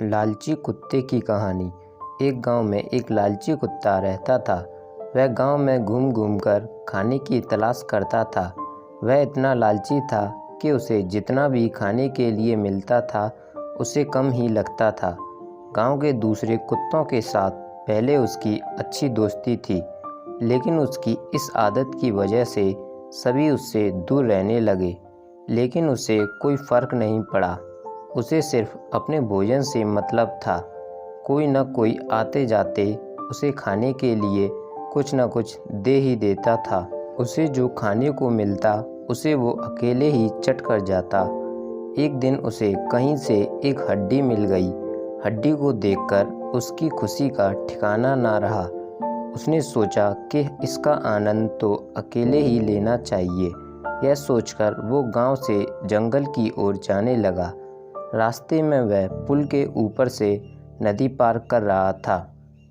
लालची कुत्ते की कहानी। एक गांव में एक लालची कुत्ता रहता था। वह गांव में घूम घूम कर खाने की तलाश करता था। वह इतना लालची था कि उसे जितना भी खाने के लिए मिलता था उसे कम ही लगता था। गांव के दूसरे कुत्तों के साथ पहले उसकी अच्छी दोस्ती थी, लेकिन उसकी इस आदत की वजह से सभी उससे दूर रहने लगे। लेकिन उसे कोई फ़र्क नहीं पड़ा। उसे सिर्फ अपने भोजन से मतलब था। कोई न कोई आते जाते उसे खाने के लिए कुछ न कुछ दे ही देता था। उसे जो खाने को मिलता उसे वो अकेले ही चट कर जाता। एक दिन उसे कहीं से एक हड्डी मिल गई। हड्डी को देखकर उसकी खुशी का ठिकाना ना रहा। उसने सोचा कि इसका आनंद तो अकेले ही लेना चाहिए। यह सोचकर वो गांव से जंगल की ओर जाने लगा। रास्ते में वह पुल के ऊपर से नदी पार कर रहा था।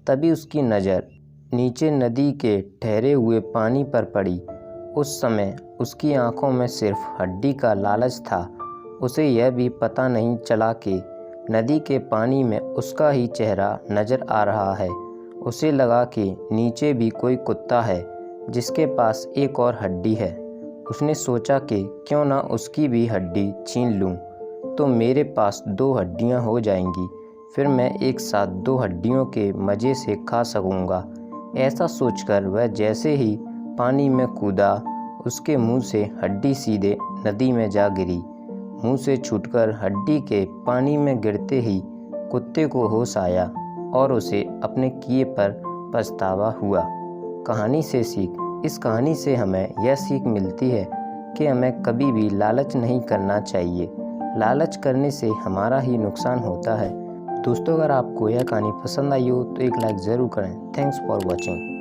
तभी उसकी नज़र नीचे नदी के ठहरे हुए पानी पर पड़ी। उस समय उसकी आंखों में सिर्फ हड्डी का लालच था। उसे यह भी पता नहीं चला कि नदी के पानी में उसका ही चेहरा नज़र आ रहा है। उसे लगा कि नीचे भी कोई कुत्ता है जिसके पास एक और हड्डी है। उसने सोचा कि क्यों ना उसकी भी हड्डी छीन लूं, तो मेरे पास 2 हड्डियां हो जाएंगी। फिर मैं एक साथ 2 हड्डियों के मज़े से खा सकूंगा। ऐसा सोचकर वह जैसे ही पानी में कूदा, उसके मुंह से हड्डी सीधे नदी में जा गिरी। मुंह से छूटकर हड्डी के पानी में गिरते ही कुत्ते को होश आया और उसे अपने किए पर पछतावा हुआ। कहानी से सीख। इस कहानी से हमें यह सीख मिलती है कि हमें कभी भी लालच नहीं करना चाहिए। लालच करने से हमारा ही नुकसान होता है। दोस्तों, अगर आपको यह कहानी पसंद आई हो तो एक लाइक ज़रूर करें। Thanks for watching.